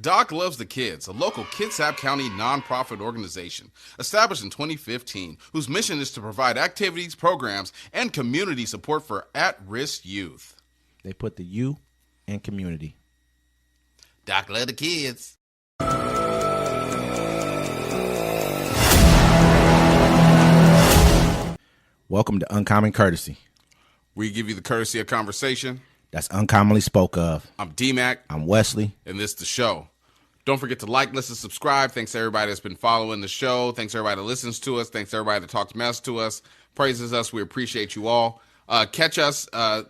Doc Loves the Kids, a local Kitsap County nonprofit organization established in 2015, whose mission is to provide activities, programs, and community support for at-risk youth. They put the U in community. Doc Loves the Kids. Welcome to Uncommon Courtesy. We give you the courtesy of conversation that's uncommonly spoke of. I'm D-Mac. I'm Wesley. And this is the show. Don't forget to like, listen, subscribe. Thanks to everybody that's been following the show. Thanks to everybody that listens to us. Thanks to everybody that talks mess to us, praises us. We appreciate you all. Catch us every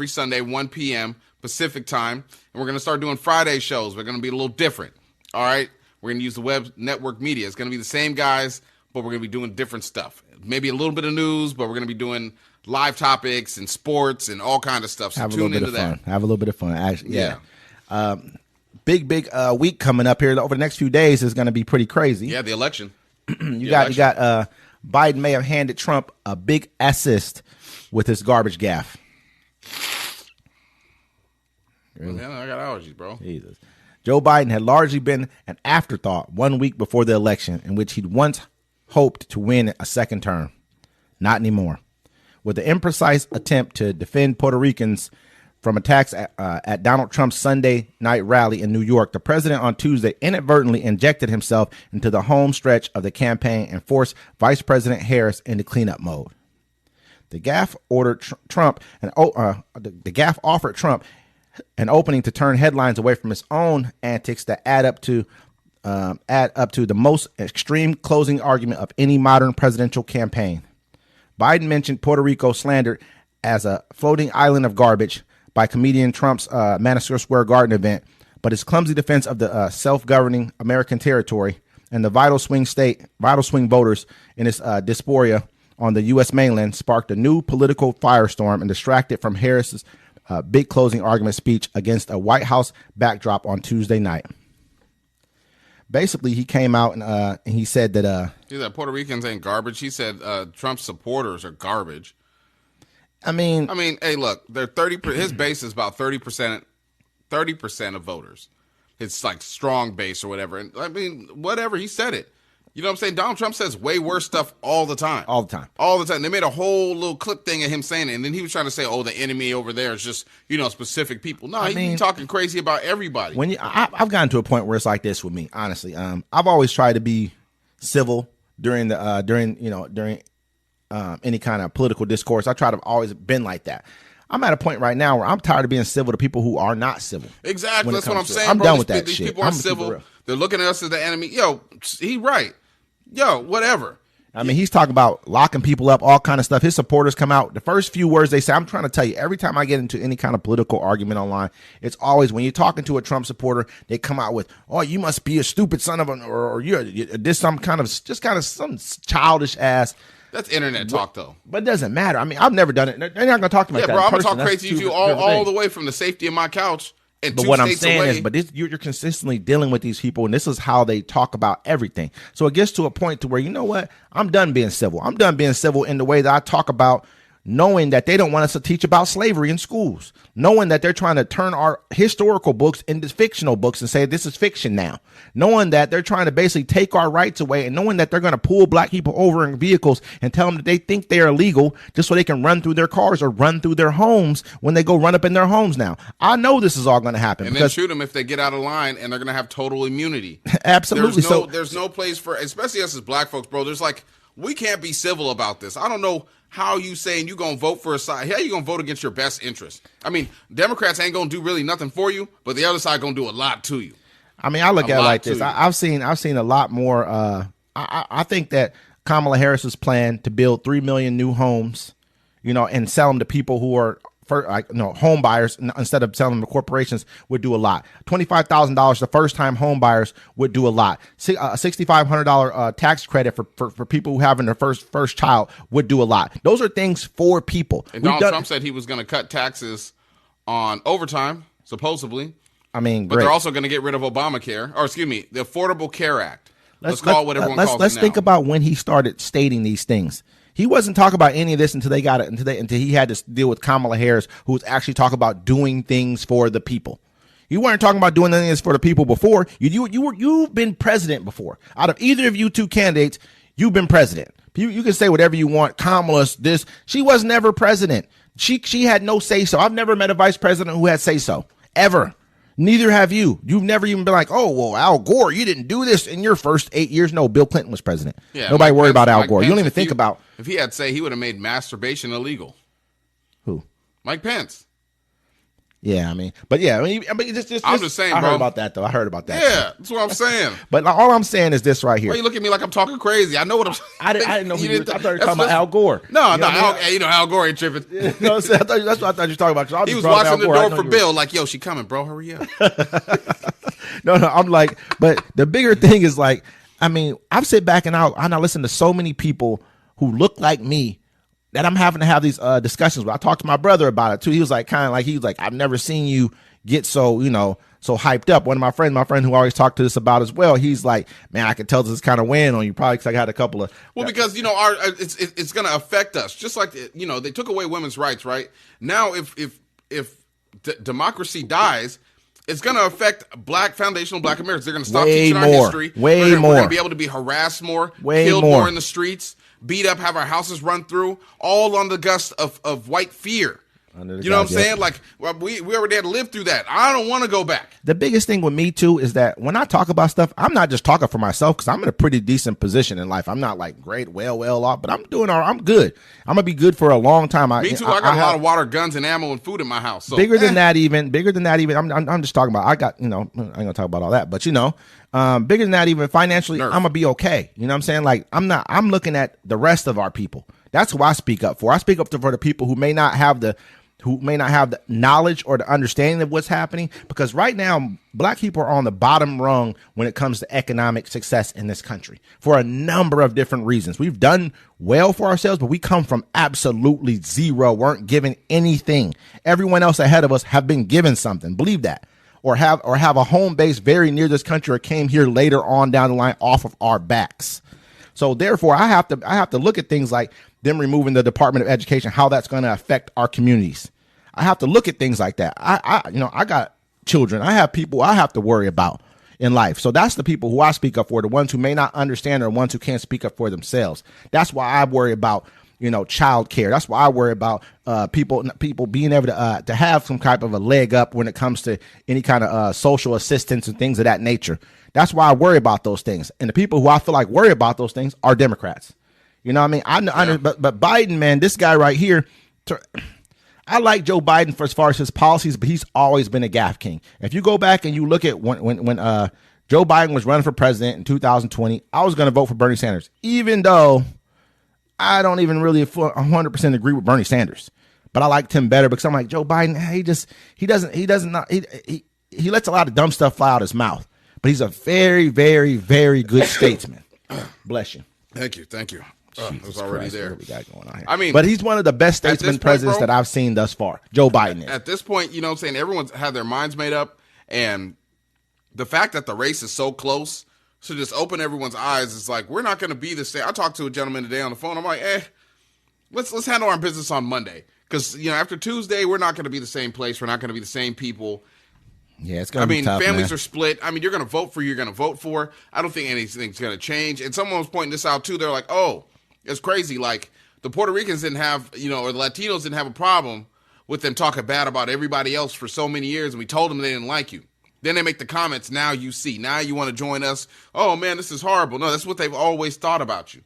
Sunday, 1 p.m. Pacific time. And we're going to start doing Friday shows. We're going to be a little different. All right? We're going to use the web network media. It's going to be the same guys, but we're going to be doing different stuff. Maybe a little bit of news, but we're going to be doing live topics and sports and all kind of stuff. So tune into that. Have a little bit of fun. Actually, yeah. Big week coming up here. Over the next few days is going to be pretty crazy. Yeah, the election. You got Biden may have handed Trump a big assist with his garbage gaffe. Really? Man, I got allergies, bro. Jesus. Joe Biden had largely been an afterthought 1 week before the election, in which he'd once hoped to win a second term. Not anymore. With the imprecise attempt to defend Puerto Ricans from attacks at Donald Trump's Sunday night rally in New York, the president on Tuesday inadvertently injected himself into the home stretch of the campaign and forced Vice President Harris into cleanup mode. The gaffe offered Trump an opening to turn headlines away from his own antics that add up to the most extreme closing argument of any modern presidential campaign. Biden mentioned Puerto Rico slandered as a floating island of garbage by comedian Trump's Madison Square Garden event, but his clumsy defense of the self-governing American territory and the vital swing voters in his dysphoria on the U.S. mainland sparked a new political firestorm and distracted from Harris's big closing argument speech against a White House backdrop on Tuesday night. Basically, he came out and he said that he said Puerto Ricans ain't garbage. He said Trump's supporters are garbage. I mean, hey, look, they're 30%. His base is about 30%. 30% of voters. It's like strong base or whatever. And I mean, whatever, he said it. You know what I'm saying? Donald Trump says way worse stuff all the time. All the time. All the time. They made a whole little clip thing of him saying it, and then he was trying to say, oh, the enemy over there is just, specific people. No, he's talking crazy about everybody. I've gotten to a point where it's like this with me, honestly. I've always tried to be civil during any kind of political discourse. I try to always been like that. I'm at a point right now where I'm tired of being civil to people who are not civil. Exactly. That's what I'm saying. I'm done with that these shit. People aren't civil. They're looking at us as the enemy. Yo, he right. Yo, whatever. I mean, he's talking about locking people up, all kind of stuff. His supporters come out. The first few words they say, I'm trying to tell you, every time I get into any kind of political argument online, it's always when you're talking to a Trump supporter, they come out with, oh, you must be a stupid son of a, or you're this some kind of some childish ass. That's internet talk, though. But it doesn't matter. I mean, I've never done it. They're not going to talk to me like that. Yeah, bro, I'm going to talk crazy to you all the way from the safety of my couch. But what I'm saying is, you're consistently dealing with these people, and this is how they talk about everything. So it gets to a point to where, you know what? I'm done being civil. I'm done being civil in the way that I talk about knowing that they don't want us to teach about slavery in schools, knowing that they're trying to turn our historical books into fictional books and say this is fiction now, knowing that they're trying to basically take our rights away, and knowing that they're going to pull black people over in vehicles and tell them that they think they are illegal just so they can run through their cars or run through their homes when they go run up in their homes now. I know this is all going to happen. And then shoot them if they get out of line, and they're going to have total immunity. Absolutely. There's no place for, especially us as black folks, bro. There's like, we can't be civil about this. I don't know how you saying you going to vote for a side. How you going to vote against your best interest? I mean, Democrats ain't going to do really nothing for you, but the other side going to do a lot to you. I mean, I look at it like this. I've seen a lot more. I think that Kamala Harris's plan to build 3 million new homes, and sell them to people who are home buyers instead of selling them to corporations would do a lot. $25,000 to first time home buyers would do a lot. $6,500 tax credit for people who having their first child would do a lot. Those are things for people. And Donald Trump said he was going to cut taxes on overtime, supposedly. I mean, but they're also going to get rid of Obamacare, or excuse me, the Affordable Care Act. Let's call it what everyone calls it now. Let's think about when he started stating these things. He wasn't talking about any of this until he had to deal with Kamala Harris, who was actually talking about doing things for the people. You weren't talking about doing anything for the people before. You've been president before. Out of either of you two candidates, you've been president. You can say whatever you want. Kamala's this. She was never president. She had no say so. I've never met a vice president who had say so ever. Neither have you. You've never even been like, oh, well, Al Gore, you didn't do this in your first 8 years. No, Bill Clinton was president. Yeah, nobody worried about Al Gore. You don't even think about. If he had say, he would have made masturbation illegal. Who? Mike Pence. Yeah, I mean, but yeah, I mean, I'm just saying, bro. I heard about that, though. I heard about that. Yeah, that's what I'm saying. But all I'm saying is this right here. Why you look at me like I'm talking crazy? I know what I'm saying. I didn't know who you were. I thought you were talking about Al Gore. No, Al Gore ain't tripping. That's what I thought you were talking about. He was watching the door for Bill, like, yo, she coming, bro. Hurry up. No, I'm like, but the bigger thing is like, I mean, I've sit back and I listen to so many people who look like me that I'm having to have these discussions with. I talked to my brother about it too. He was like, I've never seen you get so hyped up. One of my friend who always talked to this about as well, he's like, man, I can tell this is kind of weighing on you, probably because I had a couple of. Well, because it's going to affect us, just like they took away women's rights, right? Now, if democracy dies, it's going to affect foundational black Americans. They're going to stop teaching our history. We're going to be able to be harassed more, killed more in the streets, beat up, have our houses run through, all on the gust of white fear. You know what I'm saying? Like, we already had to live through that. I don't want to go back. The biggest thing with me, too, is that when I talk about stuff, I'm not just talking for myself because I'm in a pretty decent position in life. I'm not like great, well off, but I'm doing all right. I'm good. I'm going to be good for a long time. Me too. I got a lot of water, guns, and ammo and food in my house. So. Bigger than that even. I'm just talking about, I ain't going to talk about all that, but bigger than that even financially, I'm going to be okay. You know what I'm saying? Like, I'm looking at the rest of our people. That's who I speak up for. I speak up for the people who may not have the knowledge or the understanding of what's happening, because right now black people are on the bottom rung when it comes to economic success in this country for a number of different reasons. We've done well for ourselves, but we come from absolutely zero, weren't given anything. Everyone else ahead of us have been given something. Believe that. Or have a home base very near this country or came here later on down the line off of our backs. So therefore I have to look at things like them removing the Department of Education, how that's going to affect our communities. I have to look at things like that. I got children. I have people I have to worry about in life. So that's the people who I speak up for, the ones who may not understand or the ones who can't speak up for themselves. That's why I worry about, child care. That's why I worry about people being able to have some type of a leg up when it comes to any kind of social assistance and things of that nature. That's why I worry about those things. And the people who I feel like worry about those things are Democrats. You know what I mean? But Biden, man, this guy right here, I like Joe Biden for as far as his policies, but he's always been a gaffe king. If you go back and you look at when Joe Biden was running for president in 2020, I was going to vote for Bernie Sanders, even though I don't even really 100% agree with Bernie Sanders. But I liked him better because I'm like, Joe Biden, he lets a lot of dumb stuff fly out his mouth, but he's a very, very, very good statesman. Bless you. Thank you. It was already there. What we got going on here. I mean, but he's one of the best statesman presidents that I've seen thus far. Joe Biden is. At this point, you know what I'm saying, everyone's had their minds made up, and the fact that the race is so close should just open everyone's eyes. It's like, we're not going to be the same. I talked to a gentleman today on the phone. I'm like, let's handle our business on Monday. Because, after Tuesday, we're not going to be the same place. We're not going to be the same people. Yeah, it's going to be tough, families man. are split. I mean, you're going to vote for who you're going to vote for. I don't think anything's going to change. And someone was pointing this out, too. They're like, oh, it's crazy. Like, the Puerto Ricans didn't have, or the Latinos didn't have a problem with them talking bad about everybody else for so many years, and we told them they didn't like you. Then they make the comments, now you see. Now you want to join us. Oh, man, this is horrible. No, that's what they've always thought about you.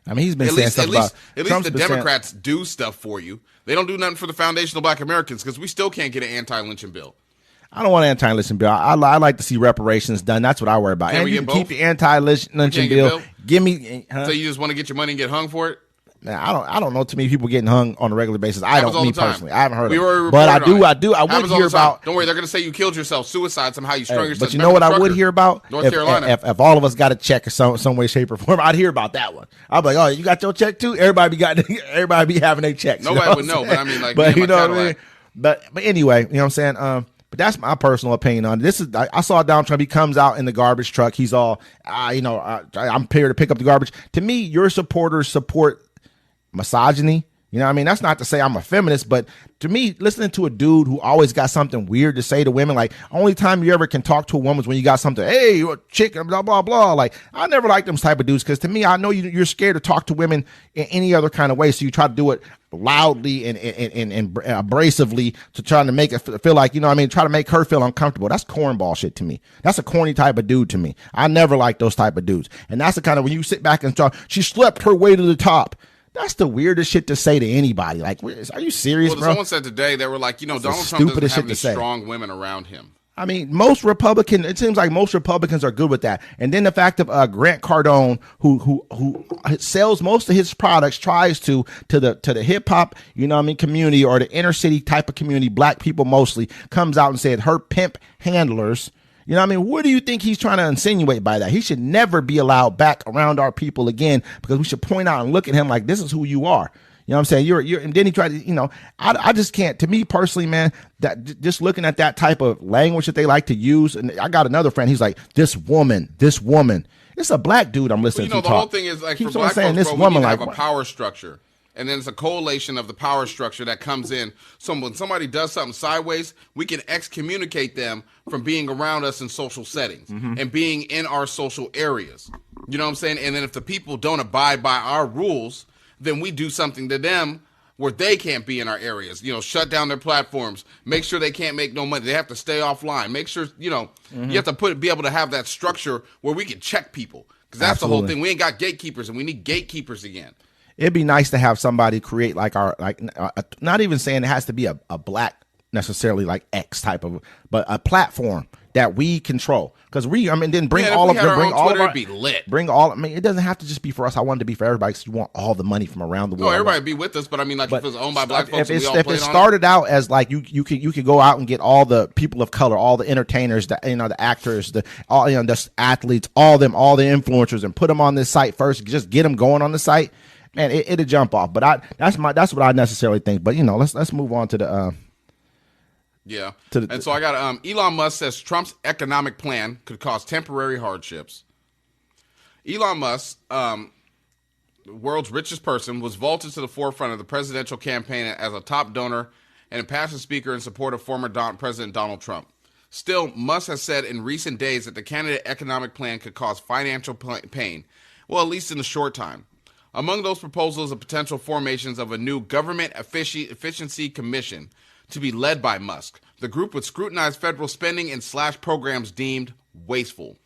I mean, he's been saying stuff about... At least the Democrats do stuff for you. They don't do nothing for the foundational black Americans because we still can't get an anti-lynching bill. I don't want an anti-lynching bill. I like to see reparations done. That's what I worry about. And you can keep the anti-lynching bill. Give me... So you just want to get your money and get hung for it? Man, I don't know too many people getting hung on a regular basis. I don't, me personally. I haven't heard of it. But I would hear about... Don't worry, they're going to say you killed yourself, suicide somehow, you strung yourself. But you know what I would hear about? North Carolina. If all of us got a check or some way, shape, or form, I'd hear about that one. I'd be like, oh, you got your check too? Everybody be having their checks. Nobody would know, but I mean, like, but you know what I mean? But anyway, you know what I'm saying? But that's my personal opinion on it. This is, I saw Donald Trump. He comes out in the garbage truck. He's all, I'm here to pick up the garbage. To me, your supporters support misogyny. You know what I mean? That's not to say I'm a feminist, but to me, listening to a dude who always got something weird to say to women, like only time you ever can talk to a woman is when you got something, hey, you're a chick, blah, blah, blah. Like I never liked them type of dudes because to me, I know you're scared to talk to women in any other kind of way. So you try to do it loudly and abrasively to try to make it feel like, you know what I mean, try to make her feel uncomfortable. That's cornball shit to me. That's a corny type of dude to me. I never liked those type of dudes. And that's the kind of, when you sit back and talk, she slept her way to the top. That's the weirdest shit to say to anybody. Like, are you serious, well, bro? Someone said today, they were like, Donald Trump doesn't have any strong women around him. I mean, it seems like most Republicans are good with that. And then the fact of Grant Cardone, who sells most of his products, tries to the hip hop, you know what I mean, community or the inner city type of community, black people mostly, comes out and said her pimp handlers. You know what I mean? What do you think he's trying to insinuate by that? He should never be allowed back around our people again because we should point out and look at him like this is who you are. You know what I'm saying? You're, and then he tried to, I just can't, to me personally, man, that just looking at that type of language that they like to use. And I got another friend, he's like, this woman. It's a black dude I'm listening to. The whole thing is like, for black folks, this woman, we need to have a power structure. And then it's a correlation of the power structure that comes in. So when somebody does something sideways, we can excommunicate them from being around us in social settings and being in our social areas. You know what I'm saying? And then if the people don't abide by our rules, then we do something to them where they can't be in our areas. Shut down their platforms. Make sure they can't make no money. They have to stay offline. Make sure, you have to be able to have that structure where we can check people. Because that's the whole thing. We ain't got gatekeepers, and we need gatekeepers again. It'd be nice to have somebody create not even saying it has to be a black necessarily like X type of, but a platform that we control. Because then bring all of them, be lit. It doesn't have to just be for us. I want it to be for everybody because you want all the money from around the world. No, everybody be with us, but I mean, if it's owned by black folks, if it started out as like you could go out and get all the people of color, all the entertainers, the actors, the athletes, all the influencers, and put them on this site first. Just get them going on the site. Man, it'll jump off, but that's what I necessarily think. But let's move on to the so I got Elon Musk says Trump's economic plan could cause temporary hardships. Elon Musk, the world's richest person, was vaulted to the forefront of the presidential campaign as a top donor and a passionate speaker in support of former President Donald Trump. Still, Musk has said in recent days that the candidate economic plan could cause financial pain, well, at least in the short time. Among those proposals are potential formations of a new government efficiency commission to be led by Musk. The group would scrutinize federal spending and slash programs deemed wasteful.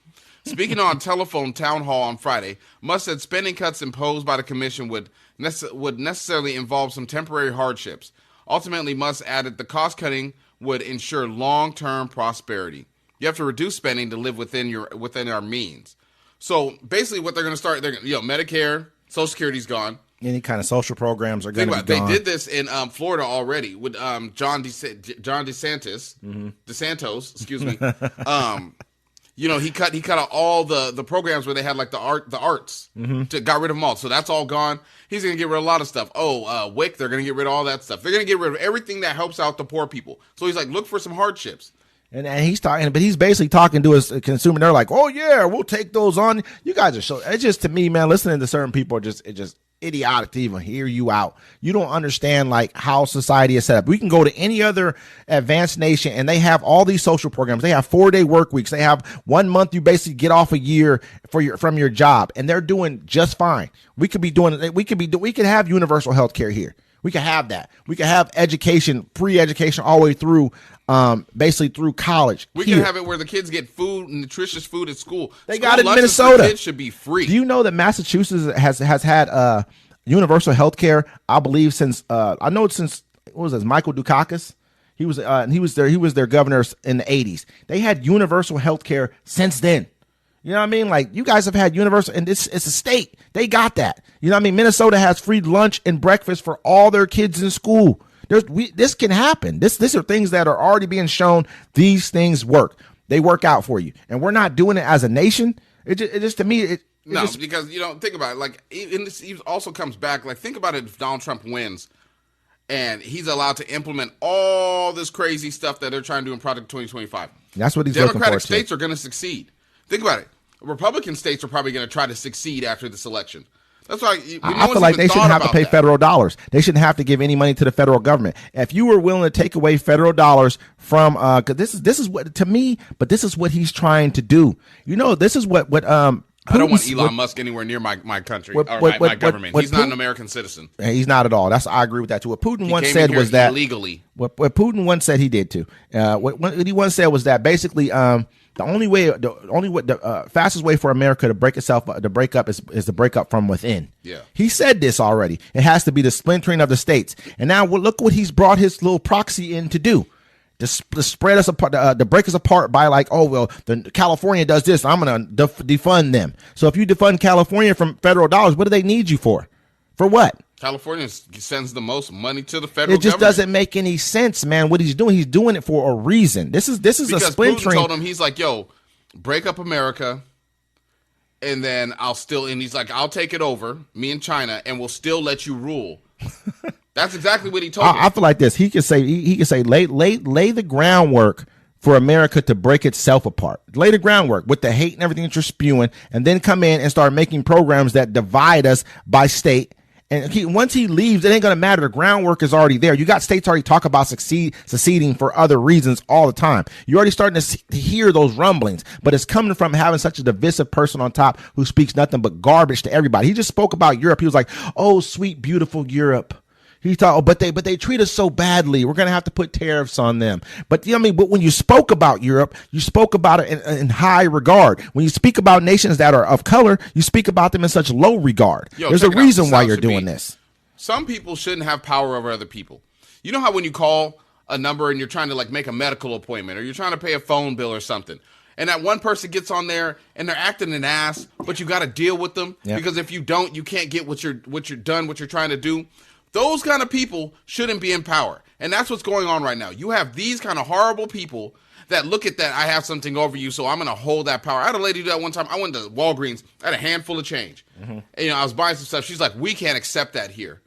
Speaking on telephone town hall on Friday, Musk said spending cuts imposed by the commission would necessarily involve some temporary hardships. Ultimately, Musk added the cost cutting would ensure long-term prosperity. You have to reduce spending to live within our means. So basically, what they're going to start, Medicare. Social Security's gone. Any kind of social programs are going to be gone. They did this in Florida already with John DeSantis, excuse me. He cut out all the programs where they had like the arts, got rid of them all. So that's all gone. He's going to get rid of a lot of stuff. WIC, they're going to get rid of all that stuff. They're going to get rid of everything that helps out the poor people. So he's like, look for some hardships. And he's talking, but he's basically talking to his consumer. They're like, "Oh yeah, we'll take those on." You guys are so. It's just, to me, man. Listening to certain people are just idiotic to even hear you out. You don't understand like how society is set up. We can go to any other advanced nation and they have all these social programs. They have 4-day work weeks. They have 1 month you basically get off a year from your job, and they're doing just fine. We could have universal health care here. We could have that. We could have education, free education all the way through, basically through college. We can have it where the kids get nutritious food at school. They got it in Minnesota. For kids should be free. Do you know that Massachusetts has had universal health care? I believe since Michael Dukakis. He was their governor in the 80s. They had universal health care since then. You know what I mean? Like, you guys have had universal, and it's a state. They got that. You know what I mean? Minnesota has free lunch and breakfast for all their kids in school. This can happen. These are things that are already being shown. These things work. They work out for you. And we're not doing it as a nation. Because, think about it. Like, it also comes back. Like, think about it if Donald Trump wins and he's allowed to implement all this crazy stuff that they're trying to do in Project 2025. That's what he's looking for. Democratic states are going to succeed. Think about it. Republican states are probably going to try to succeed after this election. That's why I feel like they shouldn't have to pay federal dollars. They shouldn't have to give any money to the federal government. If you were willing to take away federal dollars from, cause this is what, to me, but this is what he's trying to do. You know, this is what I don't want Elon Musk anywhere near my country or my government. He's not an American citizen. He's not at all. I agree with that too. What Putin once said was that illegally. What Putin once said he did too. What he once said was that basically the fastest way for America to break up is to break up from within. Yeah, he said this already. It has to be the splintering of the states. And now look what he's brought his little proxy in to do. To spread us apart, to break us apart by like, oh, well, California does this, I'm going to defund them. So if you defund California from federal dollars, what do they need you for? For what? California sends the most money to the federal government. It just doesn't make any sense, man. What he's doing it for a reason. This is because a splintering. Putin told him, he's like, yo, break up America, and then he's like, I'll take it over, me and China, and we'll still let you rule. That's exactly what he told me. I feel like this. He could say lay the groundwork for America to break itself apart. Lay the groundwork with the hate and everything that you're spewing, and then come in and start making programs that divide us by state. And once he leaves, it ain't going to matter. The groundwork is already there. You got states already talk about seceding for other reasons all the time. You're already starting to hear those rumblings, but it's coming from having such a divisive person on top who speaks nothing but garbage to everybody. He just spoke about Europe. He was like, oh, sweet, beautiful Europe. He thought, oh, but they treat us so badly. We're going to have to put tariffs on them. But you know what I mean? But when you spoke about Europe, you spoke about it in high regard. When you speak about nations that are of color, you speak about them in such low regard. There's a reason why you're doing this. Some people shouldn't have power over other people. You know how when you call a number and you're trying to like make a medical appointment or you're trying to pay a phone bill or something, and that one person gets on there and they're acting an ass, but you got to deal with them because if you don't, you can't get what you're trying to do. Those kind of people shouldn't be in power. And that's what's going on right now. You have these kind of horrible people that look at that, I have something over you, so I'm going to hold that power. I had a lady do that one time. I went to Walgreens. I had a handful of change. Mm-hmm. And, I was buying some stuff. She's like, we can't accept that here.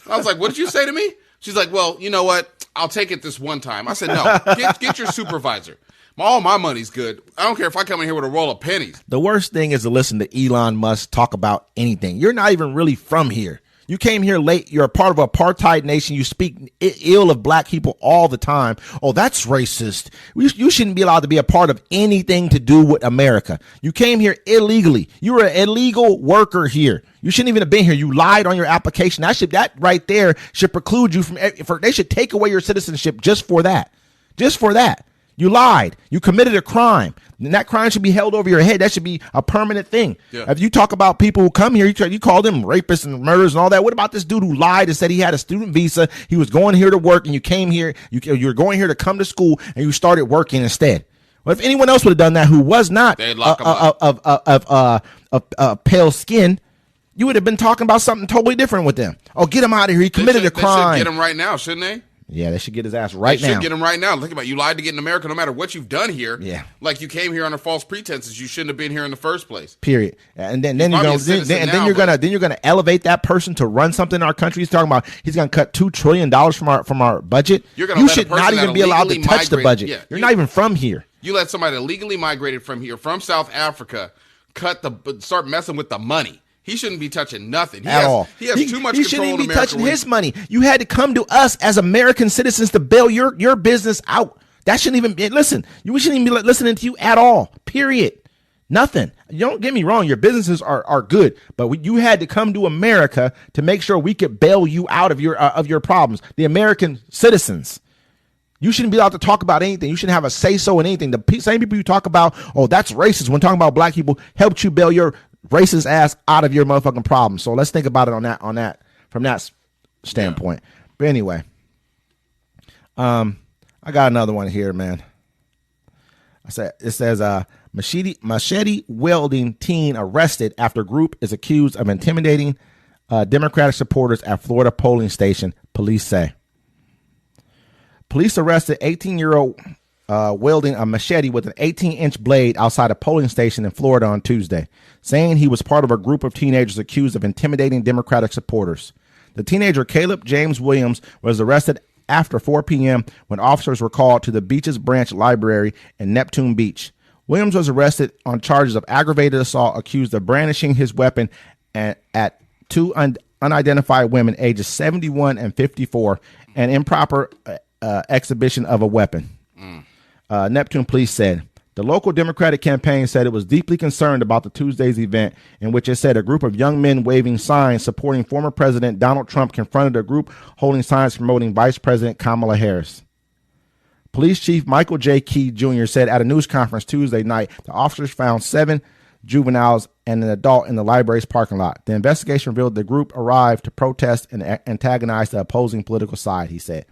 I was like, what did you say to me? She's like, well, you know what? I'll take it this one time. I said, no, get your supervisor. All my money's good. I don't care if I come in here with a roll of pennies. The worst thing is to listen to Elon Musk talk about anything. You're not even really from here. You came here late. You're a part of an apartheid nation. You speak ill of black people all the time. Oh, that's racist. You shouldn't be allowed to be a part of anything to do with America. You came here illegally. You were an illegal worker here. You shouldn't even have been here. You lied on your application. That right there should preclude you they should take away your citizenship just for that. Just for that. You lied. You committed a crime. And that crime should be held over your head. That should be a permanent thing. Yeah. If you talk about people who come here, you call them rapists and murderers and all that. What about this dude who lied and said he had a student visa? He was going here to work, and you came here. You're going here to come to school, and you started working instead. Well, if anyone else would have done that who was not of pale skin, you would have been talking about something totally different with them. Oh, get him out of here. He committed a crime. They should get him right now, shouldn't they? Yeah, they should get his ass right now. They should get him right now. Think about it. You lied to get in America no matter what you've done here. Yeah. Like you came here under false pretenses. You shouldn't have been here in the first place. Period. And then you're gonna elevate that person to run something in our country. He's talking about he's gonna cut $2 trillion from our budget. You should not even be allowed to touch the budget. Yeah, you're not even from here. You let somebody illegally migrated from here, from South Africa, start messing with the money. He shouldn't be touching nothing. He has too much control in America. He shouldn't even be touching his money. You had to come to us as American citizens to bail your business out. That shouldn't even be, listen, we shouldn't even be listening to you at all. Period. Nothing. You don't get me wrong. Your businesses are good, but you had to come to America to make sure we could bail you out of your problems. The American citizens. You shouldn't be allowed to talk about anything. You shouldn't have a say-so in anything. The same people you talk about, oh, that's racist, when talking about black people, helped you bail your racist ass out of your motherfucking problem. So let's think about it from that standpoint. Yeah. But anyway, I got another one here, man. It says machete wielding teen arrested after group is accused of intimidating Democratic supporters at Florida polling station, police say. Police arrested 18-year-old wielding a machete with an 18-inch blade outside a polling station in Florida on Tuesday, saying he was part of a group of teenagers accused of intimidating Democratic supporters. The teenager, Caleb James Williams, was arrested after 4 p.m. when officers were called to the Beaches Branch Library in Neptune Beach. Williams was arrested on charges of aggravated assault, accused of brandishing his weapon at two unidentified women ages 71 and 54 and improper exhibition of a weapon. Neptune police said. The local Democratic campaign said it was deeply concerned about the Tuesday's event, in which it said a group of young men waving signs supporting former President Donald Trump confronted a group holding signs promoting Vice President Kamala Harris. Police Chief Michael J. Key Jr. said at a news conference Tuesday night the officers found 7 juveniles and an adult in the library's parking lot. The investigation revealed the group arrived to protest and antagonize the opposing political side, he said.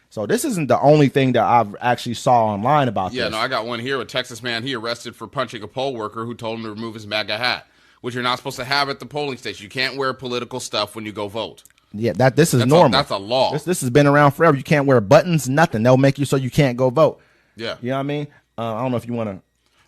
So this isn't the only thing that I've actually saw online about this. Yeah, no, I got one here. A Texas man, he arrested for punching a poll worker who told him to remove his MAGA hat, which you're not supposed to have at the polling station. You can't wear political stuff when you go vote. Yeah, this is normal. That's a law. This has been around forever. You can't wear buttons, nothing. They'll make you so you can't go vote. Yeah. You know what I mean? I don't know if you want to.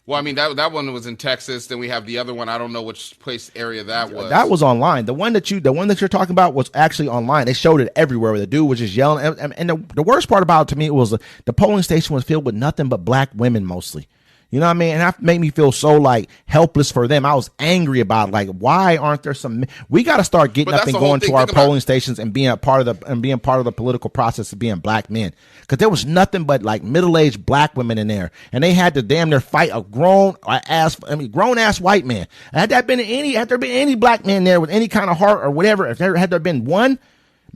Well, I mean, that one was in Texas. Then we have the other one. I don't know which area that was. That was online. The one that you're talking about was actually online. They showed it everywhere where the dude was just yelling. And the worst part about it to me was the polling station was filled with nothing but black women mostly. You know what I mean? And that made me feel so like helpless for them. I was angry about like, why aren't there some? We got to start getting up and going to our polling stations and being a part of the political process of being black men. Because there was nothing but like middle-aged black women in there, and they had to damn near fight a grown ass white man. Had there been any black man there with any kind of heart or whatever, had there been one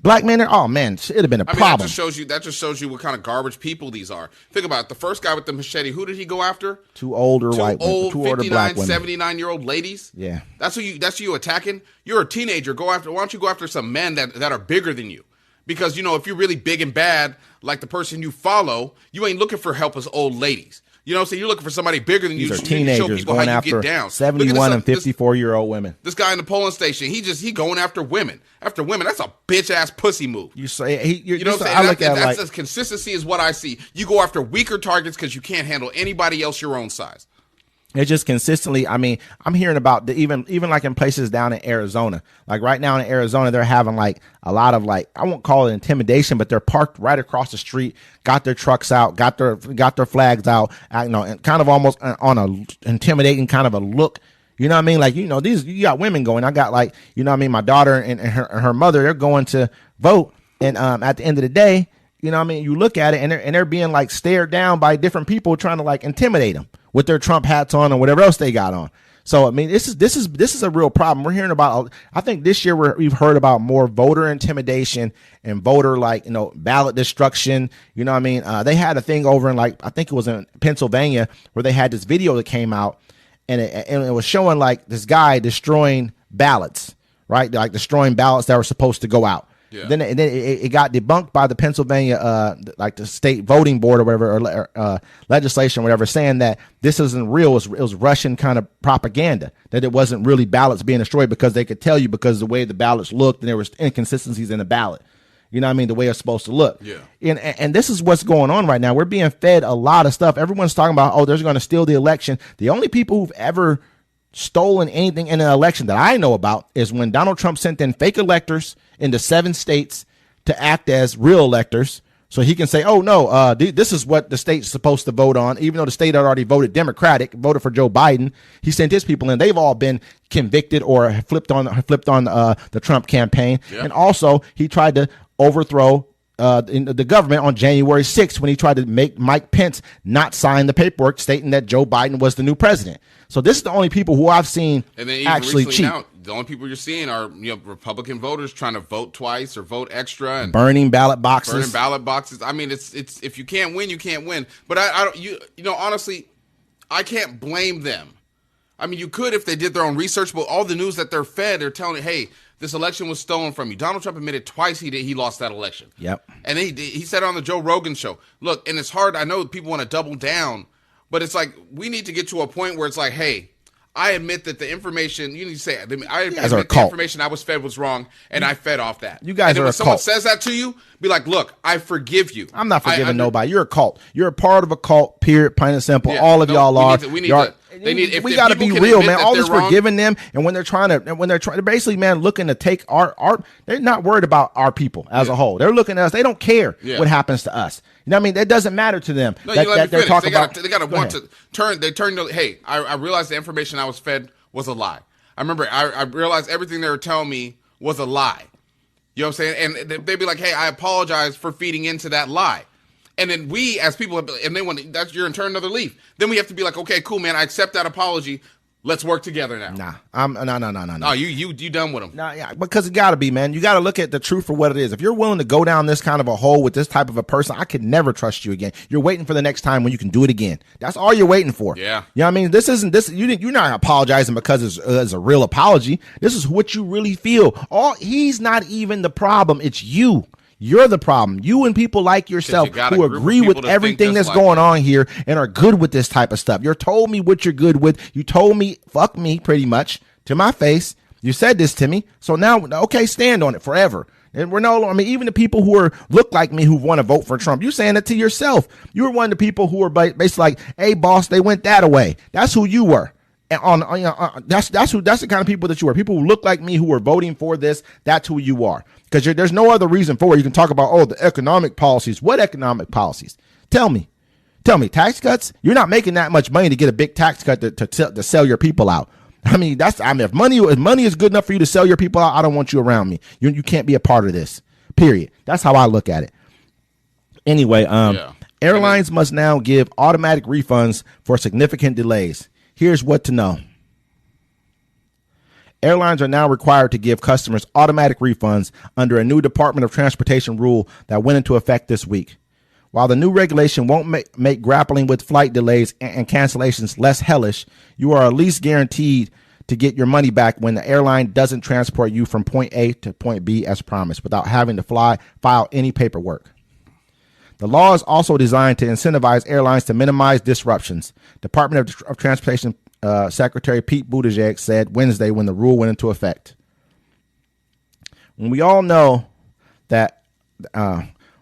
black man there, oh man, it'd have been a problem. That just shows you what kind of garbage people these are. Think about it. The first guy with the machete, who did he go after? Two older black women. 79-year-old ladies. Yeah. That's who you attacking? You're a teenager. Why don't you go after some men that are bigger than you? Because, if you're really big and bad, like the person you follow, you ain't looking for helpless old ladies. You know what I'm saying? You're looking for somebody bigger than you. These are teenagers going after 71 and 54-year-old women. This guy in the polling station, he going after women. After women, that's a bitch-ass pussy move. You say you know what I'm saying? That's consistency is what I see. You go after weaker targets because you can't handle anybody else your own size. It's just consistently. I mean, I'm hearing about even like in places down in Arizona. Like right now in Arizona, they're having like a lot of like, I won't call it intimidation, but they're parked right across the street, got their trucks out, got their flags out, and kind of almost on a intimidating kind of a look. You know what I mean? Like, you got women going. I got like, my daughter and her mother, they're going to vote. And at the end of the day, you look at it and they're being like stared down by different people trying to like intimidate them with their Trump hats on or whatever else they got on. So, I mean, this is a real problem. We're hearing about, I think this year we've heard about more voter intimidation and voter ballot destruction. You know what I mean? They had a thing over in like, I think it was in Pennsylvania where they had this video that came out and it was showing like this guy destroying ballots, right? Like destroying ballots that were supposed to go out. Yeah. Then it got debunked by the Pennsylvania, like the state voting board or whatever, or legislation, or whatever, saying that this isn't real. It was Russian kind of propaganda, that it wasn't really ballots being destroyed because they could tell you because of the way the ballots looked and there was inconsistencies in the ballot. You know what I mean? The way it's supposed to look. Yeah. And this is what's going on right now. We're being fed a lot of stuff. Everyone's talking about, they're going to steal the election. The only people who've ever stolen anything in an election that I know about is when Donald Trump sent in fake electors into 7 states to act as real electors, so he can say, "Oh no, this is what the state's supposed to vote on," even though the state had already voted Democratic, voted for Joe Biden. He sent his people in; they've all been convicted or flipped on the Trump campaign. Yeah. And also, he tried to overthrow the government on January 6th when he tried to make Mike Pence not sign the paperwork stating that Joe Biden was the new president. So this is the only people who I've seen actually cheat. Now, the only people you're seeing are Republican voters trying to vote twice or vote extra and burning ballot boxes. I mean, it's if you can't win, you can't win. But I don't. Honestly, I can't blame them. I mean, you could if they did their own research, but all the news that they're fed, they're telling you, hey, this election was stolen from you. Donald Trump admitted twice he lost that election. Yep. And he said it on the Joe Rogan show. Look, and it's hard. I know people want to double down, but it's like we need to get to a point where it's like, hey, I admit that the information, you need to say, I admit the information I was fed was wrong, and I fed off that. You guys are a cult. When someone says that to you, be like, look, I forgive you. I'm not forgiving nobody. You're a cult. You're a part of a cult, period, plain and simple. Yeah, all of y'all are. We got to be real, man. All this forgiving them, and when they're trying to basically, man, looking to take our, they're not worried about our people as a whole. They're looking at us. They don't care what happens to us. You know what I mean? That doesn't matter to them. No, they're talking about. They got to want to turn. They turn to, hey, I realized the information I was fed was a lie. I remember I realized everything they were telling me was a lie. You know what I'm saying? And they'd be like, hey, I apologize for feeding into that lie. And then we, as people, and then when that's you're in turn another leaf, then we have to be like, okay, cool, man, I accept that apology. Let's work together now. No. Oh, you done with them? Nah, yeah, because it got to be, man. You got to look at the truth for what it is. If you're willing to go down this kind of a hole with this type of a person, I could never trust you again. You're waiting for the next time when you can do it again. That's all you're waiting for. Yeah. You know what I mean? You're not apologizing because it's a real apology. This is what you really feel. He's not even the problem. It's you. You're the problem. You and people like yourself who agree with everything that's going on here and are good with this type of stuff. You told me what you're good with. You told me, fuck me, pretty much, to my face. You said this to me. So now, okay, stand on it forever. And we're no longer, I mean, even the people who look like me who want to vote for Trump, you're saying it to yourself. You were one of the people who were basically like, hey, boss, they went that away. That's who you were. And that's the kind of people that you are. People who look like me who are voting for this. That's who you are. Because there's no other reason for it. You can talk about the economic policies. What economic policies? Tell me, tax cuts. You're not making that much money to get a big tax cut to sell your people out. If money is good enough for you to sell your people out, I don't want you around me. You can't be a part of this. Period. That's how I look at it. Anyway, airlines must now give automatic refunds for significant delays. Here's what to know. Airlines are now required to give customers automatic refunds under a new Department of Transportation rule that went into effect this week. While the new regulation won't make grappling with flight delays and cancellations less hellish, you are at least guaranteed to get your money back when the airline doesn't transport you from point A to point B as promised without having to file any paperwork. The law is also designed to incentivize airlines to minimize disruptions. Department of Transportation Secretary Pete Buttigieg said Wednesday when the rule went into effect. When we all know that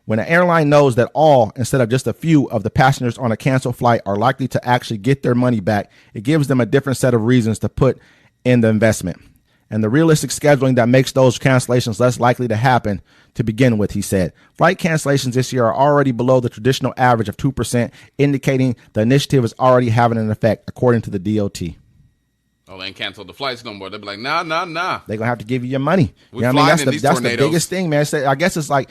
when an airline knows that all, instead of just a few, of the passengers on a canceled flight are likely to actually get their money back, it gives them a different set of reasons to put in the investment. And the realistic scheduling that makes those cancellations less likely to happen to begin with, he said. Flight cancellations this year are already below the traditional average of 2%, indicating the initiative is already having an effect, according to the DOT. Oh, they ain't canceled the flights no more. They'll be like, nah. They're going to have to give you your money. That's the biggest thing, man. I guess it's like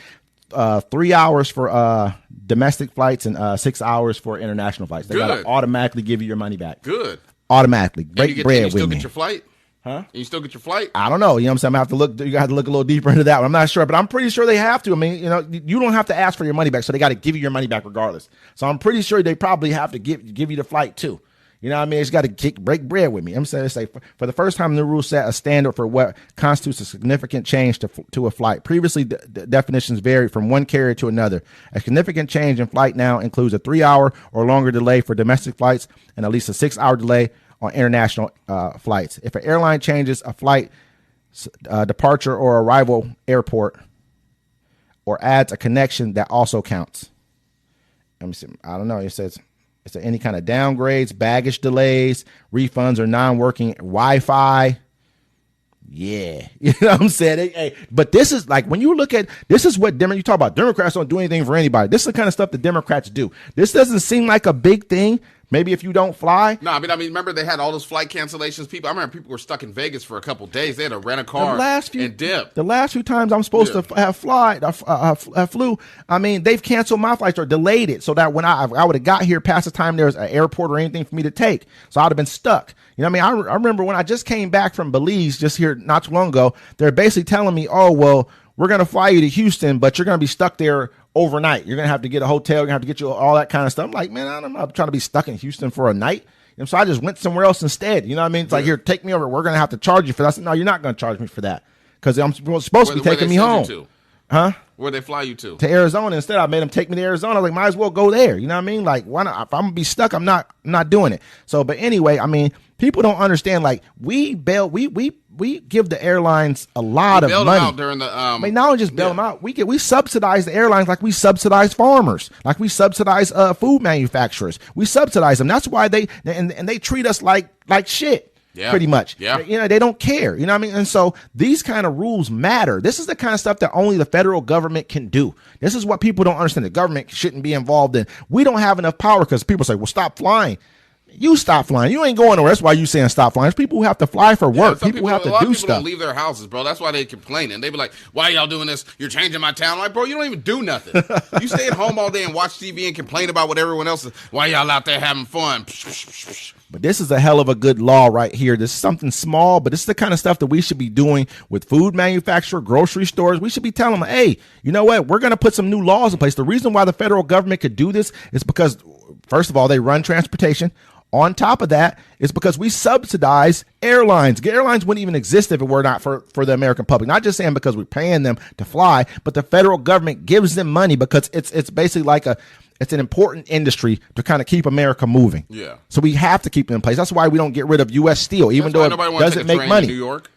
3 hours for domestic flights and 6 hours for international flights. They got to automatically give you your money back. Good. Automatically. Break bread with me. You still get your flight? Huh? And you still get your flight? I don't know. You know what I'm saying? You have to look a little deeper into that one. I'm not sure, but I'm pretty sure they have to. I mean, you don't have to ask for your money back, so they got to give you your money back regardless. So I'm pretty sure they probably have to give you the flight too. You know what I mean? It's got to break bread with me. I'm saying, for the first time, the rule set a standard for what constitutes a significant change to a flight. Previously, the definitions varied from one carrier to another. A significant change in flight now includes a 3-hour or longer delay for domestic flights and at least a 6-hour delay on international flights. If an airline changes a flight departure or arrival airport or adds a connection, that also counts. Let me see. I don't know. It says, is there any kind of downgrades, baggage delays, refunds, or non-working Wi-Fi? Yeah. You know what I'm saying? Hey, but this is like, when you look at, this is what you talk about. Democrats don't do anything for anybody. This is the kind of stuff the Democrats do. This doesn't seem like a big thing. Maybe if you don't fly. No, I mean, remember they had all those flight cancellations. I remember people were stuck in Vegas for a couple of days. They had to rent a car and dip. The last few times I'm supposed to have flew, I mean, they've canceled my flights or delayed it so that when I would have got here past the time there was an airport or anything for me to take. So I'd have been stuck. You know what I mean? I remember when I just came back from Belize just here not too long ago, they're basically telling me, oh, well, we're going to fly you to Houston, but you're going to be stuck there overnight. You're going to have to get a hotel. You're going to have to get you all that kind of stuff. I'm like, man, I'm not trying to be stuck in Houston for a night. And so I just went somewhere else instead. You know what I mean? It's like, here, take me over. We're going to have to charge you for that. I said, no, you're not going to charge me for that because I'm supposed to be taking me home. Huh? Where'd they fly you to? To Arizona. Instead, I made them take me to Arizona. I was like, might as well go there. You know what I mean? Like, why not? If I'm going to be stuck, I'm not doing it. So, but anyway, I mean, people don't understand. Like, we give the airlines a lot of money. Them out during the, I mean, not only just bail them out, we subsidize the airlines like we subsidize farmers, like we subsidize food manufacturers. We subsidize them. That's why they treat us like shit. Yeah. Pretty much. Yeah. You know, they don't care. You know what I mean? And so these kind of rules matter. This is the kind of stuff that only the federal government can do. This is what people don't understand. The government shouldn't be involved in. We don't have enough power because people say, well, stop flying. You stop flying. You ain't going nowhere. That's why you saying stop flying. There's people who have to fly for work. Some People who have to a lot do of people stuff. don't leave their houses, bro. That's why they complaining. They be like, "Why y'all doing this? You're changing my town." I'm like, bro, you don't even do nothing. You stay at home all day and watch TV and complain about what everyone else is. Why y'all out there having fun? But this is a hell of a good law right here. This is something small, but this is the kind of stuff that we should be doing with food manufacturers, grocery stores. We should be telling them, hey, you know what? We're going to put some new laws in place. The reason why the federal government could do this is because, first of all, they run transportation. On top of that, it's because we subsidize airlines. Airlines wouldn't even exist if it were not for the American public. Not just saying because we're paying them to fly, but the federal government gives them money because it's basically like it's an important industry to kind of keep America moving. Yeah. So we have to keep it in place. That's why we don't get rid of U.S. Steel, even though it doesn't make money. New York.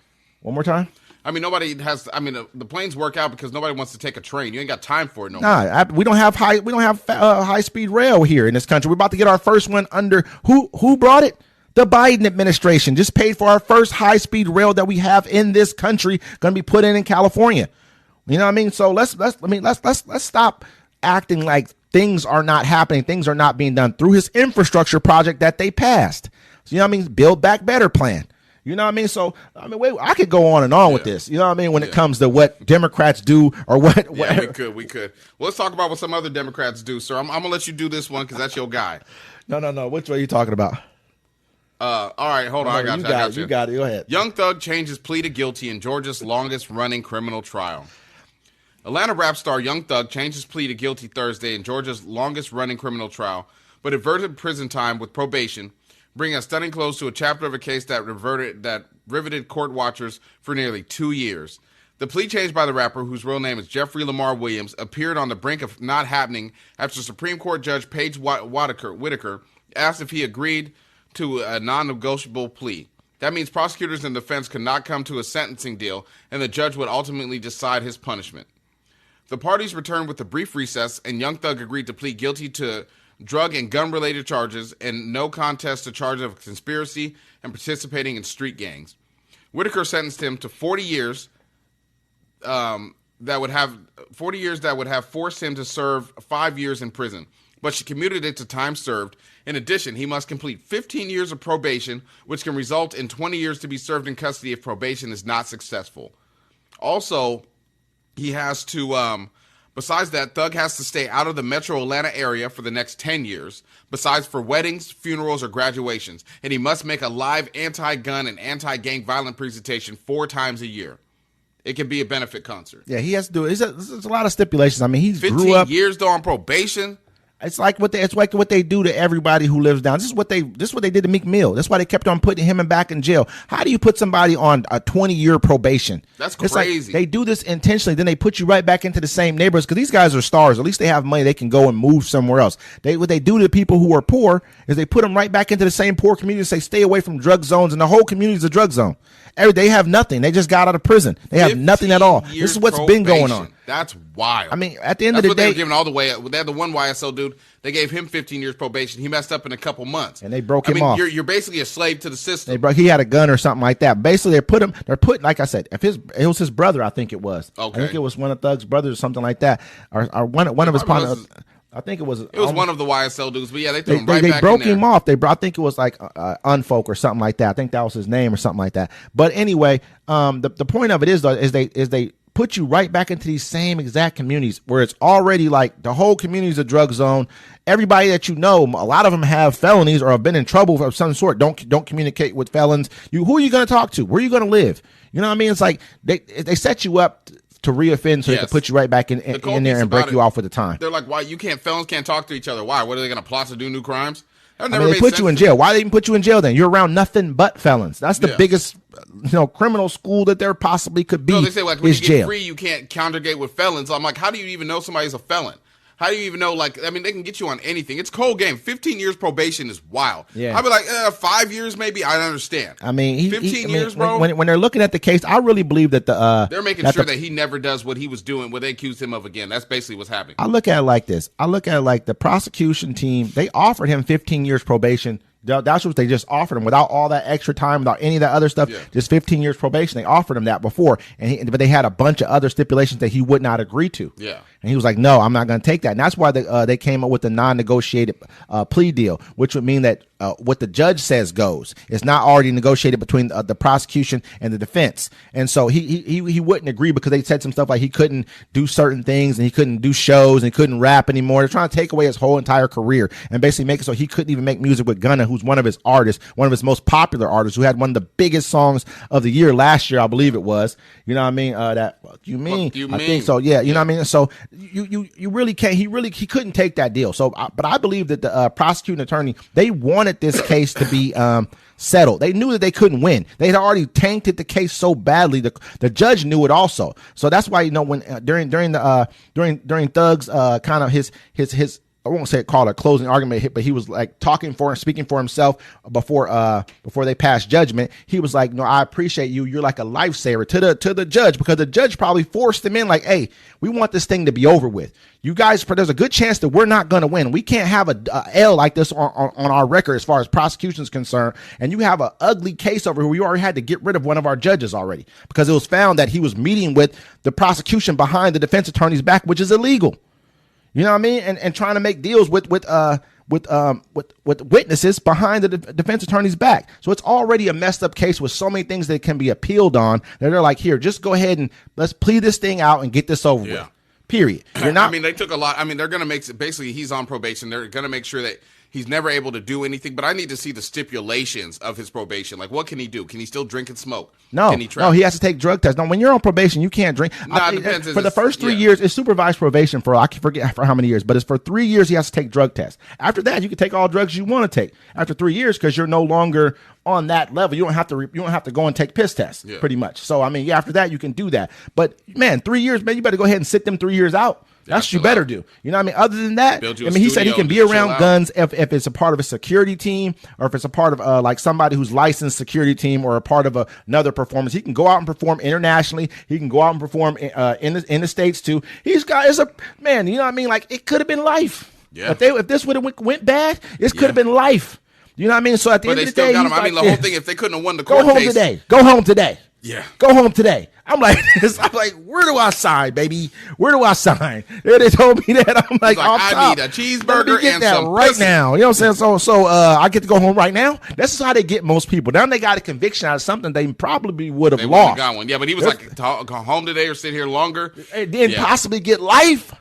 One more time. I mean, nobody has. I mean, the planes work out because nobody wants to take a train. You ain't got time for it no more. Nah, we don't have high speed rail here in this country. We're about to get our first one under who brought it? The Biden administration just paid for our first high speed rail that we have in this country. Going to be put in California. You know what I mean? So let's stop acting like things are not happening. Things are not being done through his infrastructure project that they passed. So, you know what I mean? Build Back Better plan. You know what I mean? So, I mean, wait, I could go on and on with this. You know what I mean? When it comes to what Democrats do or what. Yeah, we could. Well, let's talk about what some other Democrats do, sir. I'm going to let you do this one because that's your guy. No. Which way are you talking about? All right, hold on. I got you. You got it. Go ahead. Young Thug changes plea to guilty in Georgia's longest-running criminal trial. Atlanta rap star Young Thug changed his plea to guilty Thursday in Georgia's longest-running criminal trial, but averted prison time with probation, bringing a stunning close to a chapter of a case that riveted court watchers for nearly 2 years. The plea change by the rapper, whose real name is Jeffrey Lamar Williams, appeared on the brink of not happening after Supreme Court Judge Paige Whitaker asked if he agreed to a non-negotiable plea. That means prosecutors and defense could not come to a sentencing deal, and the judge would ultimately decide his punishment. The parties returned with a brief recess, and Young Thug agreed to plead guilty to drug and gun-related charges and no contest to charges of conspiracy and participating in street gangs. Whitaker sentenced him to 40 years that would have forced him to serve 5 years in prison, but she commuted it to time served. In addition, he must complete 15 years of probation, which can result in 20 years to be served in custody if probation is not successful. Also, he has to, besides that, Thug has to stay out of the metro Atlanta area for the next 10 years, besides for weddings, funerals, or graduations. And he must make a live anti-gun and anti-gang violent presentation 4 times a year. It can be a benefit concert. Yeah, he has to do it. There's a lot of stipulations. I mean, he 15 grew up. years, though, on probation. It's like what they do to everybody who lives down. This is what they did to Meek Mill. That's why they kept on putting him back in jail. How do you put somebody on a 20-year probation? That's it's crazy. Like they do this intentionally. Then they put you right back into the same neighborhoods because these guys are stars. At least they have money. They can go and move somewhere else. What they do to people who are poor is they put them right back into the same poor community and say, stay away from drug zones. And the whole community is a drug zone. They have nothing. They just got out of prison. They have nothing at all. This is what's been going on. That's wild. I mean, at the end of the day, they were giving all the way. They had the one YSL dude. They gave him 15 years probation. He messed up in a couple months, and they broke him off. You're basically a slave to the system. He had a gun or something like that. Basically, they're put like I said. It was his brother, I think it was. Okay. I think it was one of Thug's brothers or something like that, or one of his partners. I think it was. It was one of the YSL dudes, but yeah, they threw him right back in there. They broke him off. I think it was like Unfolk or something like that. I think that was his name or something like that. But anyway, the point of it is they put you right back into these same exact communities where it's already like the whole community is a drug zone. Everybody that you know, a lot of them have felonies or have been in trouble of some sort. Don't communicate with felons. Who are you going to talk to? Where are you going to live? You know what I mean? It's like they set you up to reoffend so they can put you right back in there and break you off with the time. They're like, why felons can't talk to each other? Why? What are they going to plot to do new crimes? They put you in jail. Why they even put you in jail then? You're around nothing but felons. That's the biggest criminal school that there possibly could be. No, they say like when you get jail. free, you can't congregate with felons. I'm like, how do you even know somebody's a felon? How do you even know? They can get you on anything. It's cold game. 15 years probation is wild. Yeah. I'd be like, 5 years maybe. I understand. 15 years, bro. When they're looking at the case, I really believe that they're making sure that he never does what he was doing, what they accused him of again. That's basically what's happening. I look at it like this. I look at it like the prosecution team. They offered him 15 years probation. That's what they just offered him without all that extra time, without any of that other stuff. Yeah. Just 15 years probation. They offered him that before, but they had a bunch of other stipulations that he would not agree to. Yeah. And he was like, no, I'm not going to take that. And that's why they came up with the non-negotiated plea deal, which would mean that what the judge says goes. It's not already negotiated between the prosecution and the defense. And so he wouldn't agree because they said some stuff like he couldn't do certain things and he couldn't do shows and he couldn't rap anymore. They're trying to take away his whole entire career and basically make it so he couldn't even make music with Gunna, who's one of his artists, one of his most popular artists, who had one of the biggest songs of the year last year, I believe it was. You know what I mean? That Fuck You Mean. I think so. Yeah. You know what I mean? So you really can't. He couldn't take that deal. So, but I believe that the prosecuting attorney, they wanted this case to be settled. They knew that they couldn't win. They had already tainted the case so badly. The judge knew it also. So that's why, you know, when during Thug's kind of his I won't say it called a closing argument, but he was like speaking for himself before they passed judgment. He was like, no, I appreciate you. You're like a lifesaver to the judge, because the judge probably forced him in like, hey, we want this thing to be over with. You guys, there's a good chance that we're not going to win. We can't have a L like this on our record as far as prosecution is concerned. And you have an ugly case over here. We already had to get rid of one of our judges already because it was found that he was meeting with the prosecution behind the defense attorney's back, which is illegal. You know what I mean? And trying to make deals with witnesses behind the defense attorney's back. So it's already a messed up case with so many things that can be appealed on. That they're like, here, just go ahead and let's plead this thing out and get this over with. Period. You're not. I mean, they took a lot. I mean, they're going to make basically he's on probation. They're going to make sure that he's never able to do anything. But I need to see the stipulations of his probation. Like, what can he do? Can he still drink and smoke? No, can he travel? No, he has to take drug tests. No, when you're on probation, you can't drink. It depends. For the first 3 years, it's supervised probation for, I forget for how many years, but it's for 3 years he has to take drug tests. After that, you can take all drugs you want to take. After 3 years, because you're no longer on that level, you don't have to go and take piss tests, pretty much. So, I mean, yeah, after that, you can do that. But, man, 3 years, man, you better go ahead and sit them 3 years out. That's what you better do. You know what I mean? Other than that, I mean, he said he can be around guns if it's a part of a security team or if it's a part of like somebody who's licensed security team or a part of another performance. He can go out and perform internationally. He can go out and perform in the States too. He's got is a man. You know what I mean? Like, it could have been life. Yeah. If this would have went bad, this could have been life. You know what I mean? So at the end of the day, got him. I mean, the whole thing. If they couldn't have won the court case, go home today. Yeah. Go home today. I'm like, where do I sign, baby? Where do I sign? They told me that. I'm like, I need a cheeseburger and some right pussy. now. You know what I'm saying? So I get to go home right now. That's how they get most people. Now they got a conviction out of something they probably would have lost. Got one. Yeah, but he was like, go home today or sit here longer. And then possibly get life.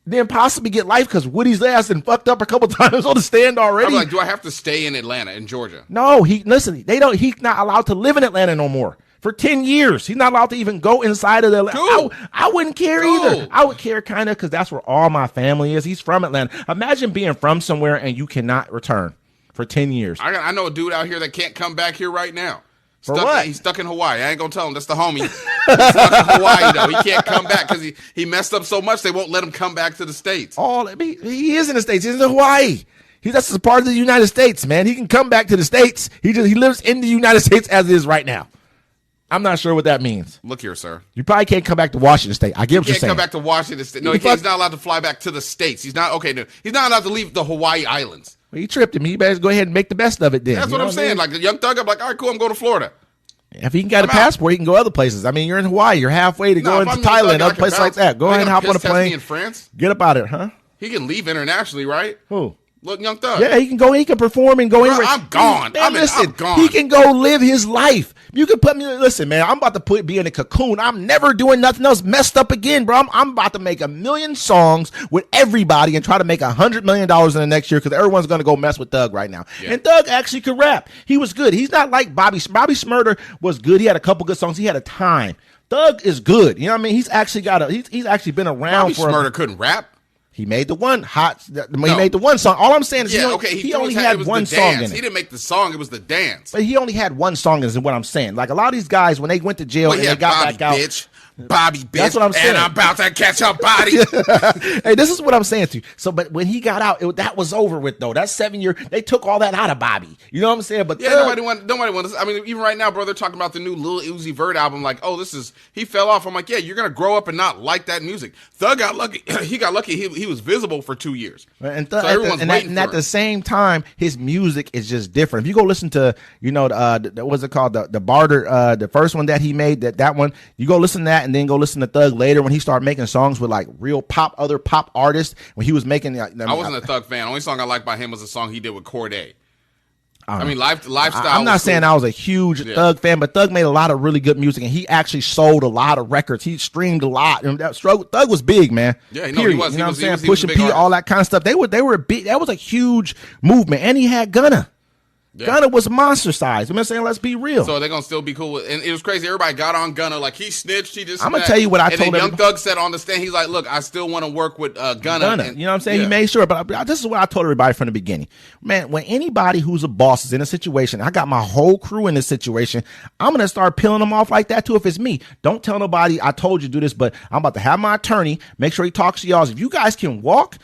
Because Woody's ass and fucked up a couple times on the stand already. I'm like, do I have to stay in Atlanta, in Georgia? No, he's not allowed to live in Atlanta no more. For 10 years, he's not allowed to even go inside of the Atlanta. I wouldn't care either. I would care kind of because that's where all my family is. He's from Atlanta. Imagine being from somewhere and you cannot return for 10 years. I know a dude out here that can't come back here right now. What? He's stuck in Hawaii. I ain't going to tell him. That's the homie. He's stuck in Hawaii, though. He can't come back because he messed up so much they won't let him come back to the States. He is in the States. He's in Hawaii. That's a part of the United States, man. He can come back to the States. He lives in the United States as it is right now. I'm not sure what that means. Look here, sir. You probably can't come back to Washington State. I get what you're saying. He can't come back to Washington State. No, he's not allowed to fly back to the States. He's not okay. No, he's not allowed to leave the Hawaii Islands. Well, he tripped him. He better go ahead and make the best of it then. That's what I'm saying. Like the Young Thug, I'm like, all right, cool. I'm going to Florida. If he can get a passport, he can go other places. I mean, you're in Hawaii. You're halfway to go into Thailand, other places like that. Go ahead and hop on a plane. In France? Get up out of it, huh? He can leave internationally, right? Who? Look, Young Thug. Yeah, he can go. He can perform and go anywhere. I'm gone. Man, I'm gone. He can go live his life. You can put me. Listen, man. I'm about to be in a cocoon. I'm never doing nothing else messed up again, bro. I'm about to make 1 million songs with everybody and try to make $100 million in the next year because everyone's going to go mess with Thug right now. Yeah. And Thug actually could rap. He was good. He's not like Bobby. Bobby Shmurda was good. He had a couple good songs. He had a time. Thug is good. You know what I mean? He's actually he's actually been around. Bobby Shmurda couldn't rap. He made the one he made the one song. All I'm saying is he only had one song in it. He didn't make the song, it was the dance. But he only had one song is what I'm saying. Like a lot of these guys, when they went to jail and they got back out. Bobby, bitch. That's what I'm saying. And I'm about to catch her body. Hey, this is what I'm saying to you. So, but when he got out, that was over with, though. That 7 year, they took all that out of Bobby. You know what I'm saying? But nobody wants. I mean, even right now, bro, they're talking about the new Lil Uzi Vert album. Like, oh, he fell off. I'm like, yeah, you're gonna grow up and not like that music. Thug got lucky. He got lucky. He was visible for 2 years. And at the same time, his music is just different. If you go listen to, what's it called, the Barter, the first one that he made, that one, you go listen to that, and then go listen to Thug later when he started making songs with like real other pop artists. When he was making, I wasn't a Thug fan. The only song I liked by him was a song he did with Cordae. Lifestyle. I'm not saying I was a huge Thug fan, but Thug made a lot of really good music, and he actually sold a lot of records. He streamed a lot. And Thug was big, man. Yeah, he was. You know what I'm saying? Pushing P, artist. all that kind of stuff. They were big. That was a huge movement, and he had Gunna. Yeah. Gunna was monster size. I'm saying, let's be real. So they're gonna still be cool with, and it was crazy. Everybody got on Gunna like he snitched. He just. I'm gonna tell you what I told him. Young Thug said on the stand, he's like, "Look, I still want to work with Gunna." You know what I'm saying? Yeah. He made sure, but this is what I told everybody from the beginning. Man, when anybody who's a boss is in a situation, I got my whole crew in this situation. I'm gonna start peeling them off like that too. If it's me, don't tell nobody I told you to do this, but I'm about to have my attorney make sure he talks to y'all. If you guys can walk,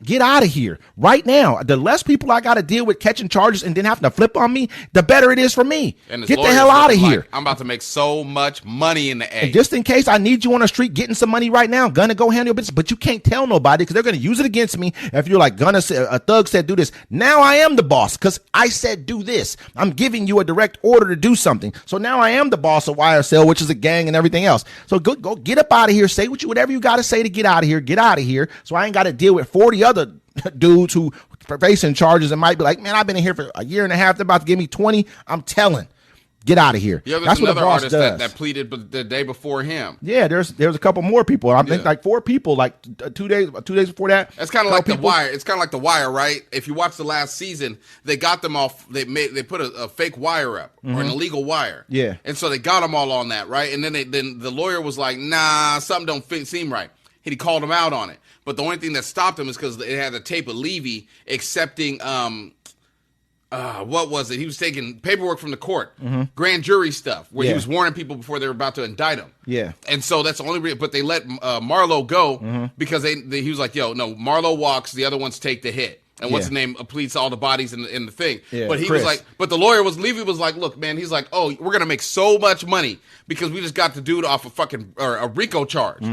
get out of here right now. The less people I got to deal with catching charges and then having to flip on me, the better it is for me. Get the hell out of here. I'm about to make so much money in the A. And just in case I need you on the street getting some money right now, Gunna, go handle your business. But you can't tell nobody because they're going to use it against me. If you're like, Gunna said, a Thug said do this. Now I am the boss because I said do this. I'm giving you a direct order to do something. So now I am the boss of YSL, which is a gang and everything else. So go get up out of here. Say whatever you got to say to get out of here. Get out of here. So I ain't got to deal with 40 other dudes who facing charges and might be like, man, I've been in here for a year and a half. They're about to give me 20. I'm telling. Get out of here. Yeah, there's another artist that pleaded the day before him. Yeah, there's a couple more people. I think like 4 people, like 2 days before that. That's kind of like The Wire. It's kind of like The Wire, right? If you watch the last season, they got them off. They put a fake wire up or an illegal wire. Yeah, and so they got them all on that, right? And then the lawyer was like, nah, something don't seem right. He called him out on it. But the only thing that stopped him is because it had a tape of Levy accepting what was it? He was taking paperwork from the court, grand jury stuff, where he was warning people before they were about to indict him. Yeah. And so that's the only reason. But they let Marlo go because he was like, yo, no, Marlo walks, the other ones take the hit. And what's the name? Police all the bodies in the thing. Yeah, but he Chris. was like, but the lawyer Levy was like, look, man, he's like, oh, we're gonna make so much money because we just got the dude off a RICO charge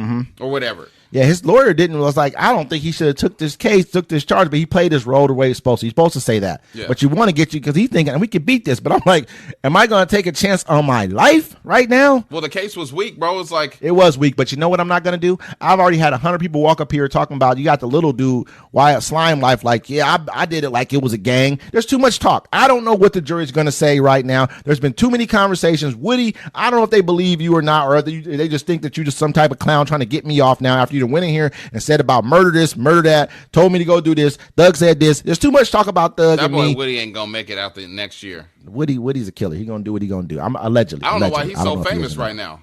or whatever. Yeah, his lawyer was like, I don't think he should have took this charge, but he played his role the way he's supposed to. He's supposed to say that. Yeah. But you want to get you because he's thinking we could beat this. But I'm like, am I going to take a chance on my life right now? Well, the case was weak, bro. It's like it was weak, but you know what I'm not going to do? I've already had 100 people walk up here talking about you got the little dude, Wyatt Slime Life. Like, yeah, I did it like it was a gang. There's too much talk. I don't know what the jury's going to say right now. There's been too many conversations. Woody, I don't know if they believe you or not, or they just think that you're just some type of clown trying to get me off now after you went in here and said about murder this, murder that, told me to go do this. Thug said this. There's too much talk about Thug that and boy me. Woody ain't gonna make it out the next year. Woody's a killer. He gonna do what he gonna do. I'm allegedly. I don't know why he's so famous right now.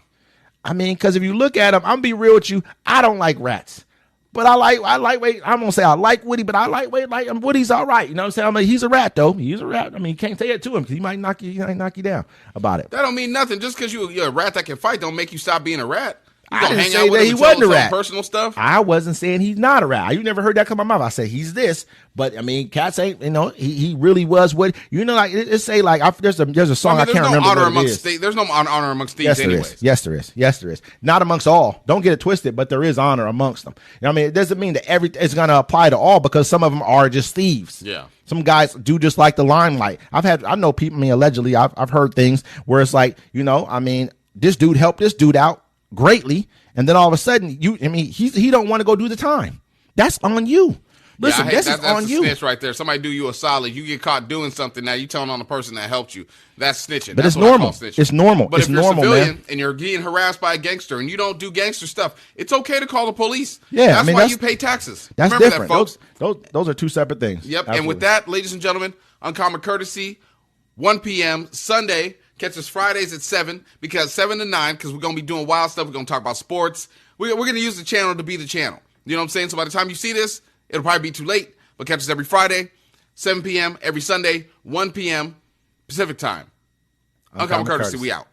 I mean, because if you look at him, I'm gonna be real with you. I don't like rats, but I like Wade. I'm gonna say I like Woody, but I like Wade. Like Woody's all right. You know what I'm saying? I mean, he's a rat though. He's a rat. I mean, you can't say it to him because he might knock you down about it. That don't mean nothing. Just because you're a rat that can fight, don't make you stop being a rat. I didn't say that he wasn't a rat. Personal stuff. I wasn't saying he's not a rat. You never heard that come out of my mouth. I said he's this, but I mean, cats ain't. You know, he really was what you know. Like it say like there's a song I can't remember what it is. There's no honor amongst thieves. Yes, there is. Not amongst all. Don't get it twisted, but there is honor amongst them. You know what I mean, it doesn't mean that it's going to apply to all because some of them are just thieves. Yeah. Some guys do just like the limelight. I know people. I mean, allegedly, I've heard things where it's like, you know, I mean, this dude helped this dude out greatly. And then all of a sudden, he don't want to go do the time. That's on you. Listen, this is on you. Snitch right there. Somebody do you a solid. You get caught doing something. Now you telling on the person that helped you. That's snitching. But it's normal. It's normal. But it's if you're normal, a civilian man. and you're getting harassed by a gangster and you don't do gangster stuff, it's okay to call the police. Yeah, that's why you pay taxes. That's Remember different, that, folks. Those are two separate things. Yep. Absolutely. And with that, ladies and gentlemen, Uncommon Courtesy, 1 p.m. Sunday. Catch us Fridays at 7 because 7 to 9 because we're gonna be doing wild stuff. We're gonna talk about sports. We're going to use the channel to be the channel. You know what I'm saying? So by the time you see this, it'll probably be too late. But catch us every Friday, 7 p.m., every Sunday, 1 p.m. Pacific time. Uncommon Courtesy, we out.